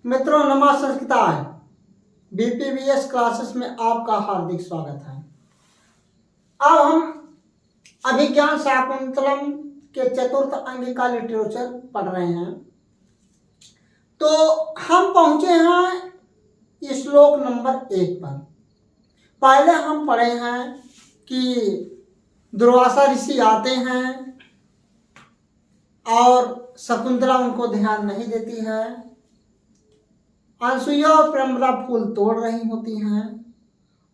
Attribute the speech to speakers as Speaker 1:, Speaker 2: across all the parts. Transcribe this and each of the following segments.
Speaker 1: मित्रों नमस्कार। बीपीवीएस क्लासेस में आपका हार्दिक स्वागत है। अब हम अभिज्ञान शाकुंतलम के चतुर्थ अंग का लिटरेचर पढ़ रहे हैं। तो हम पहुंचे हैं श्लोक नंबर 1 पर। पहले हम पढ़े हैं कि दुर्वासा ऋषि आते हैं और शकुंतला उनको ध्यान नहीं देती है। अनसुईया और प्रेमदा फूल तोड़ रही होती हैं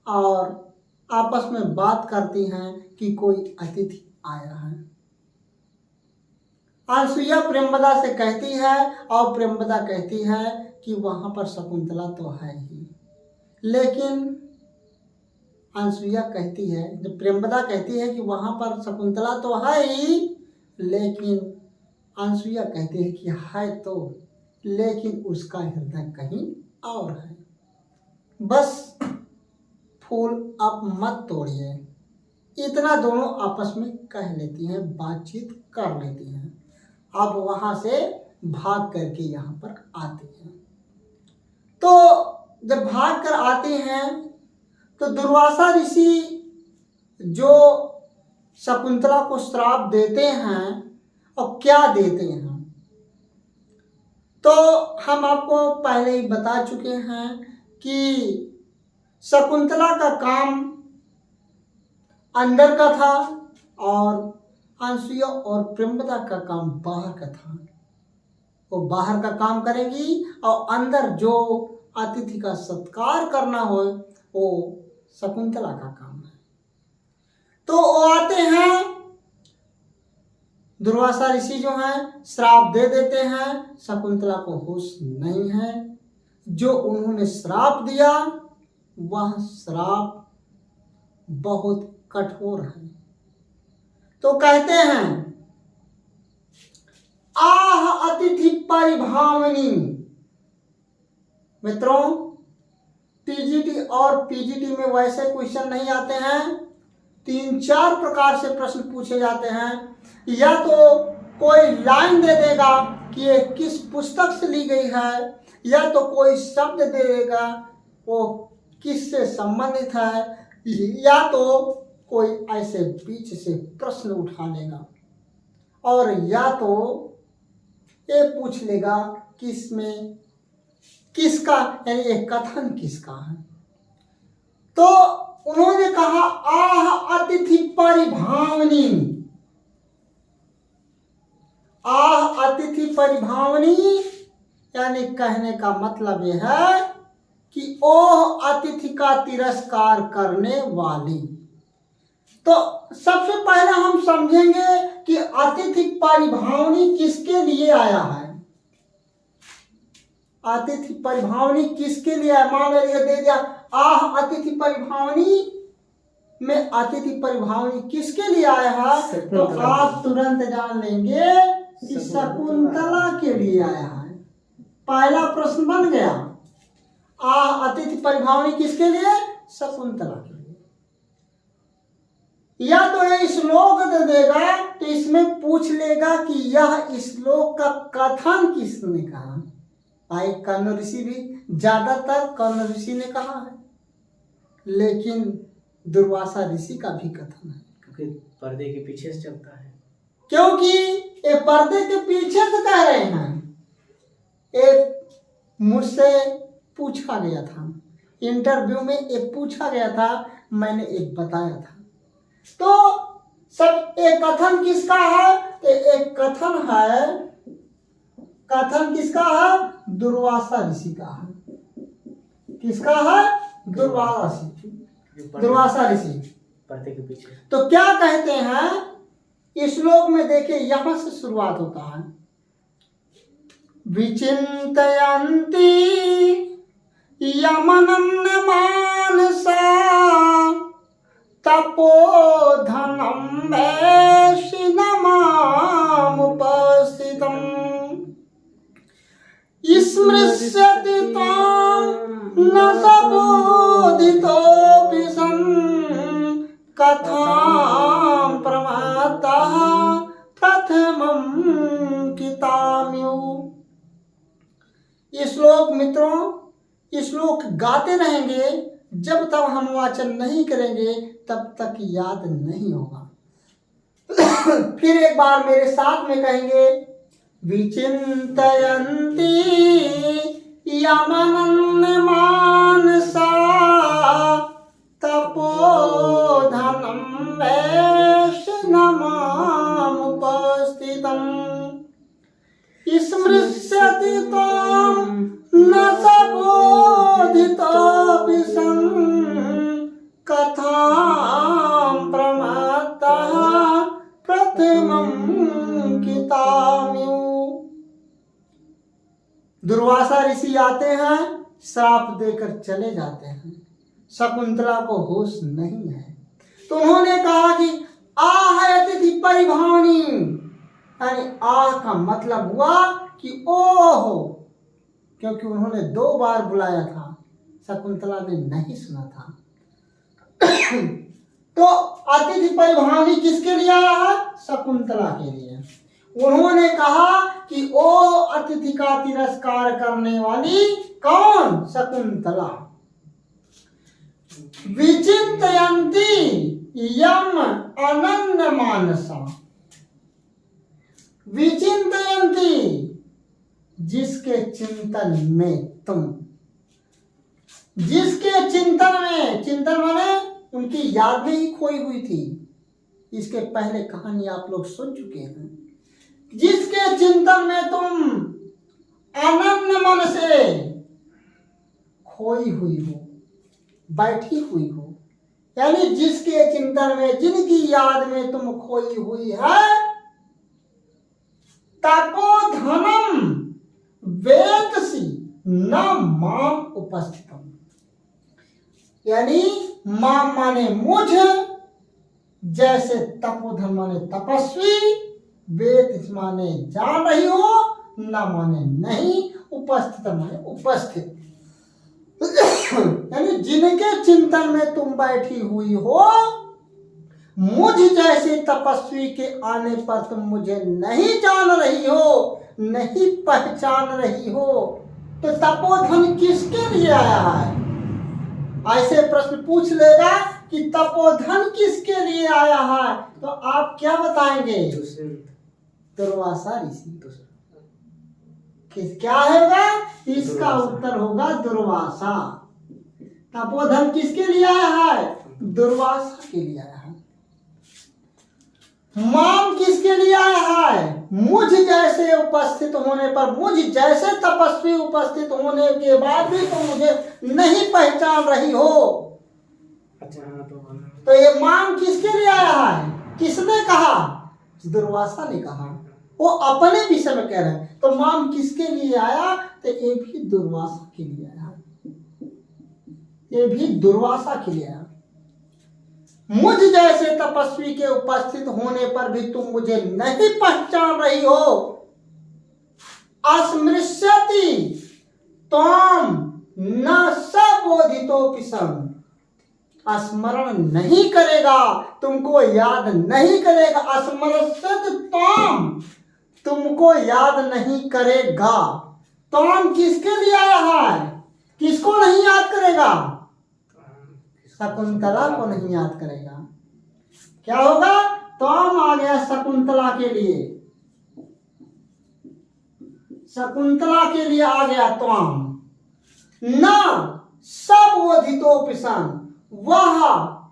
Speaker 1: और आपस में बात करती हैं कि कोई अतिथि आया है। अनसुईया प्रेमदा से कहती है और प्रेमदा कहती है कि वहां पर शकुंतला तो है ही, लेकिन अनसुईया कहती है, जब प्रेमदा कहती है कि वहां पर शकुंतला तो है ही, लेकिन अनसुईया कहती है कि है तो, लेकिन उसका हृदय कहीं और है। बस फूल आप मत तोड़िए, इतना दोनों आपस में कह लेती हैं, बातचीत कर लेती हैं। अब वहां से भाग करके यहाँ पर आते हैं। तो जब भाग कर आते हैं तो दुर्वासा ऋषि जो शकुंतला को श्राप देते हैं और क्या देते हैं, तो हम आपको पहले ही बता चुके हैं कि शकुंतला का काम अंदर का था और अनसुईया और प्रेमदा का काम बाहर का था। वो बाहर का काम करेंगी और अंदर जो अतिथि का सत्कार करना हो वो शकुंतला का काम है। तो वो आते हैं, दुर्वासा ऋषि जो हैं श्राप दे देते हैं। शकुंतला को होश नहीं है। जो उन्होंने श्राप दिया वह श्राप बहुत कठोर है। तो कहते हैं, आह अतिथि परिभावनी। मित्रों, टीजीटी और पीजीटी में वैसे क्वेश्चन नहीं आते हैं। 3-4 प्रकार से प्रश्न पूछे जाते हैं। या तो कोई लाइन दे देगा कि ये किस पुस्तक से ली गई है, या तो कोई शब्द दे देगा वो किससे संबंधित है, या तो कोई ऐसे बीच से प्रश्न उठा लेगा, और या तो ये पूछ लेगा कि इसमें किसका, यानी ये कथन किसका है। तो उन्होंने कहा आह अतिथि परिभावनी। आह अतिथि परिभावनी यानी कहने का मतलब यह है कि ओह अतिथि का तिरस्कार करने वाली। तो सबसे पहले हम समझेंगे कि अतिथि परिभावनी किसके लिए आया है। अतिथि परिभावनी किसके लिए आया, मान लीजिए दे दिया आह अतिथि परिभावनी में अतिथि परिभावनी किसके लिए आया है, तो आप तुरंत जान लेंगे कि शकुंतला के लिए आया है। पहला प्रश्न बन गया, आह अतिथि परिभावनी किसके लिए, शकुंतला के लिए। या तो ये श्लोक दे देगा तो इसमें पूछ लेगा कि यह श्लोक का कथन किसने कहा। भाई कर्ण ऋषि भी, ज्यादातर कर्ण ऋषि ने कहा है, लेकिन दुर्वासा ऋषि का भी कथन है,
Speaker 2: क्योंकि पर्दे के पीछे से चलता है।
Speaker 1: क्योंकि ये पर्दे के पीछे से कह रहे हैं। एक मुझसे पूछा गया था इंटरव्यू में, एक पूछा गया था, मैंने एक बताया था। तो सब एक कथन किसका है, तो एक कथन है, कथन किसका है, दुर्वासा ऋषि का है। किसका है, दुर्वासा ऋषि
Speaker 2: पर्दे के पीछे।
Speaker 1: तो क्या कहते हैं इस श्लोक में, देखिए यहां से शुरुआत होता है। विचिन्तयन्ति यमनन्न मानसा तपोधनं वैष्णमामुपस्थितम् स्मृष्यति तां न सबोधितोऽपि सन् कथां प्रमातः प्रथमं किताम्यु। श्लोक मित्रों, श्लोक गाते रहेंगे, जब तक हम वाचन नहीं करेंगे तब तक याद नहीं होगा। फिर एक बार मेरे साथ में कहेंगे, विचिन्तयन्ति यमनन्य मानसा तपोधनं वैष्णवमुपस्थितम् स्मृष्यति त्वां न स बोधितोऽपि सन् कथां प्रमत्तः प्रथमं किताम्यु। दुर्वासा ऋषि आते हैं, श्राप देकर चले जाते हैं। शकुंतला को होश नहीं है, तो उन्होंने कहा कि आह अतिथि परिभावनी, यानी आह का मतलब हुआ कि ओहो, क्योंकि उन्होंने 2 बार बुलाया था, शकुंतला ने नहीं सुना था। तो अतिथि परिभावनी किसके लिए आया है? शकुंतला के लिए। उन्होंने कहा कि ओ अतिथि का तिरस्कार करने वाली कौन? शकुंतला। विचिन्तयन्ति यम अनन्य मानसा, विचिन्तयन्ति जिसके चिंतन में तुम, जिसके चिंतन में, चिंतन माने उनकी याद में ही खोई हुई थी। इसके पहले कहानी आप लोग सुन चुके हैं। जिसके चिंतन में तुम अनन्य मन से खोई हुई हो, बैठी हुई हो, यानी जिसके चिंतन में, जिनकी याद में तुम खोई हुई है, तपोधनम वेदसी न माम उपस्थितम, यानी माम माने मुझ, जैसे तपोधन माने तपस्वी, वेद माने जान रही हो, न माने नहीं, उपस्थित माने उपस्थित, यानी जिनके चिंतन में तुम बैठी हुई हो, मुझ जैसे तपस्वी के आने पर तुम मुझे नहीं जान रही हो, नहीं पहचान रही हो, तो तपोधन किसके लिए आया है? ऐसे प्रश्न पूछ लेगा कि तपोधन किसके लिए आया है, तो आप क्या बताएंगे? दुर्वासा ऋषि। क्या होगा इसका? उत्तर होगा दुर्वासा। तपोधन किसके लिए आया है? दुर्वासा के लिए आया है। माम किसके लिए आया है? मुझ जैसे उपस्थित होने पर, मुझ जैसे तपस्वी उपस्थित होने के बाद भी तुम मुझे नहीं पहचान रही हो।
Speaker 2: अच्छा,
Speaker 1: तो ये माम किसके लिए आया है? किसने कहा? दुर्वासा ने कहा। वो अपने विषय में कह रहे हैं। तो माम किसके लिए आया? तो ये भी दुर्वासा के लिए आया, ये भी दुर्वासा के लिए आया। मुझ जैसे तपस्वी के उपस्थित होने पर भी तुम मुझे नहीं पहचान रही हो। अस्मृश्यति त्वां न सबोधितोऽपि सन्, स्मरण नहीं करेगा, तुमको याद नहीं करेगा। अस्मृश्यति त्वां, तुमको याद नहीं करेगा। त्वां किसके लिए आया है? किसको नहीं याद करेगा? शकुंतला को नहीं याद करेगा। क्या होगा? त्वां आ गया शकुंतला के लिए, शकुंतला के लिए आ गया त्वां। न सबोधितोऽपि सन्, वह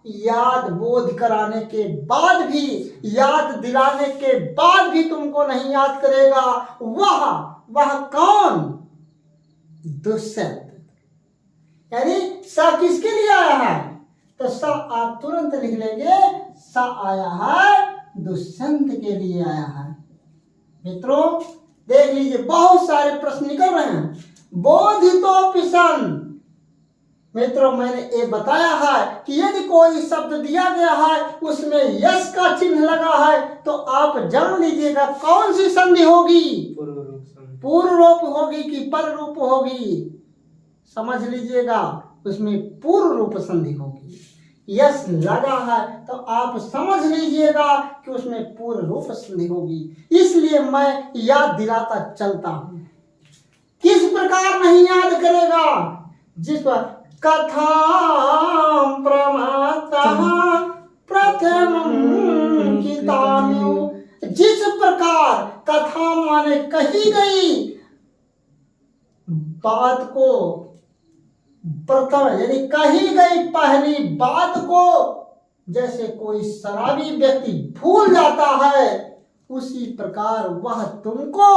Speaker 1: याद बोध कराने के बाद भी, याद दिलाने के बाद भी तुमको नहीं याद करेगा। वह कौन? दुष्यंत। यानी स किसके लिए आया है? तो स आप तुरंत लिख लेंगे, स आया है दुष्यंत के लिए आया है। मित्रों देख लीजिए, बहुत सारे प्रश्न निकल रहे हैं। बोधितोऽपि सन्, मित्रों मैंने ये बताया है कि यदि कोई शब्द दिया गया है उसमें यस का चिन्ह लगा है, तो आप जान लीजिएगा कौन सी संधि होगी। पूर्व रूप होगी कि पर रूप होगी, समझ लीजिएगा, उसमें पूर्व रूप संधि होगी। यस लगा है तो आप समझ लीजिएगा कि उसमें पूर्व रूप संधि होगी। इसलिए मैं याद दिलाता चलता हूं। किस प्रकार जिस पर कथां प्रमातः प्रथमं किताम्यो, जिस प्रकार कथा माने कही गई बात को, प्रथम यानी कही गई पहली बात को जैसे कोई शराबी व्यक्ति भूल जाता है, उसी प्रकार वह तुमको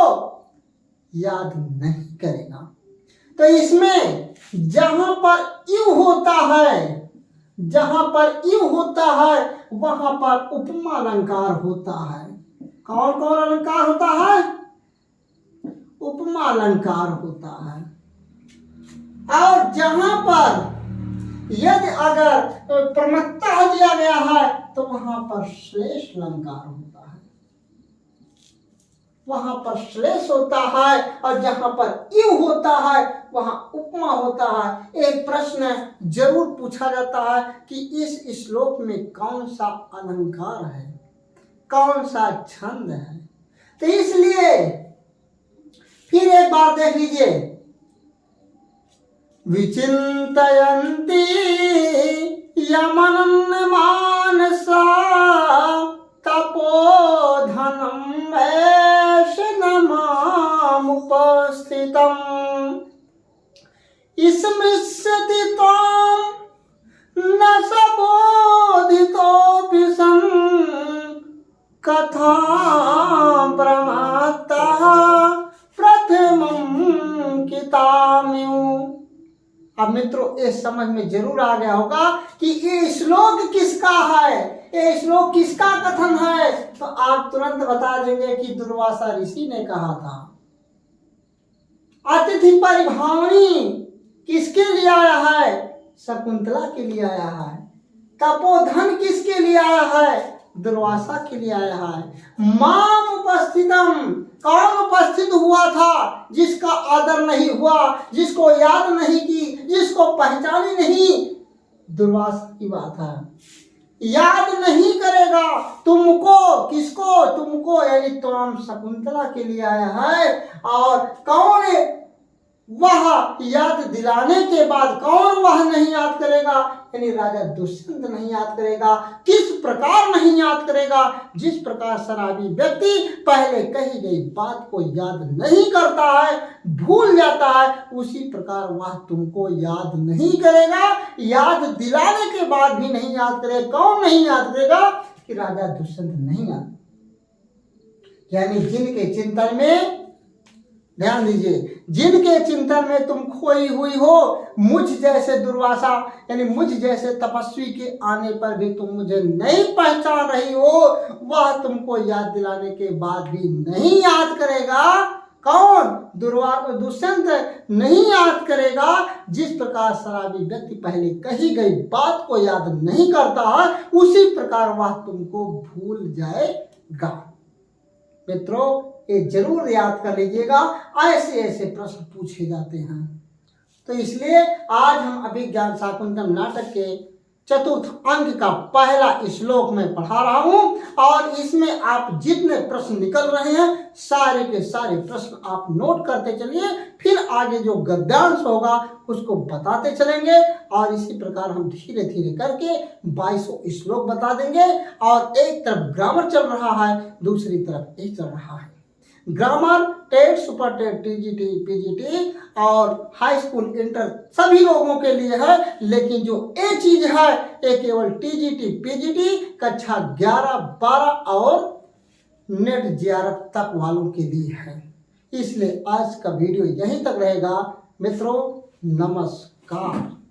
Speaker 1: याद नहीं करेगा। तो इसमें जहां पर यू होता है, जहां पर यू होता है वहां पर उपमा अलंकार होता है। कौन कौन अलंकार होता है? उपमा अलंकार होता है। और जहां पर यदि अगर प्रमुखता दिया गया है तो वहां पर श्लेष अलंकार होता है, वहां पर श्लेष होता है। और जहां पर यू होता है वहां उपमा होता है। एक प्रश्न जरूर पूछा जाता है कि इस श्लोक में कौन सा अलंकार है, कौन सा छंद है। तो इसलिए फिर एक बार देख लीजिए, विचिन्तयन्ति यमनं मानसा तपोधनं वैष्णवमुपस्थितम् स्मृश्यति त्वां न सबोधितोऽपि सन् कथां प्रमातः प्रथमं किताम्यो। अब मित्रों इस समझ में जरूर आ गया होगा कि ये श्लोक किसका है, ये श्लोक किसका कथन है। तो आप तुरंत बता देंगे कि दुर्वासा ऋषि ने कहा था। अतिथि परिभावनी किसके लिए आया है? शकुंतला के लिए आया है। तपोधन किसके लिए आया है? दुर्वासा के लिए आया है। माम उपस्थितम, कौन उपस्थित हुआ था? जिसका आदर नहीं हुआ, जिसको याद नहीं की, जिसको पहचानी नहीं, दुर्वासा की बात है। याद नहीं करेगा तुमको, किसको? तुमको यानी तुम शकुंतला के लिए आया है। और कौन वह याद दिलाने के बाद कौन वह नहीं याद करेगा? यानी राजा दुष्यंत नहीं याद करेगा। किस प्रकार नहीं याद करेगा? जिस प्रकार शराबी व्यक्ति पहले कही गई बात को याद नहीं करता है, भूल जाता है, उसी प्रकार वह तुमको याद नहीं करेगा। याद दिलाने के बाद भी नहीं याद करेगा। कौन नहीं याद करेगा? कि राजा दुष्यंत नहीं याद। यानी जिनके चिंतन में, ध्यान दीजिए, जिनके चिंतन में तुम खोई हुई हो, मुझ जैसे दुर्वासा यानी मुझ जैसे तपस्वी के आने पर भी तुम मुझे नहीं पहचान रही हो, वह तुमको याद दिलाने के बाद भी नहीं याद करेगा। कौन? दुष्यंत नहीं याद करेगा। जिस प्रकार शराबी व्यक्ति पहले कही गई बात को याद नहीं करता है, उसी प्रकार वह तुमको भूल जाएगा। मित्रों ये जरूर याद कर लीजिएगा, ऐसे ऐसे प्रश्न पूछे जाते हैं। तो इसलिए आज हम अभिज्ञान शाकुंतलम नाटक के चतुर्थ अंक का पहला श्लोक में पढ़ा रहा हूं, और इसमें आप जितने प्रश्न निकल रहे हैं सारे के सारे प्रश्न आप नोट करते चलिए। फिर आगे जो गद्यांश होगा उसको बताते चलेंगे, और इसी प्रकार हम धीरे धीरे करके 2200 श्लोक बता देंगे। और एक तरफ ग्रामर चल रहा है, दूसरी तरफ ये चल रहा है। Grammar TET, super TET, TGT, PGT और हाई स्कूल, इंटर सभी लोगों के लिए है। लेकिन जो ये चीज है ये केवल टीजीटी, पीजीटी कक्षा 11, 12 और नेट जेआरएफ तक वालों के लिए है। इसलिए आज का वीडियो यहीं तक रहेगा। मित्रों नमस्कार।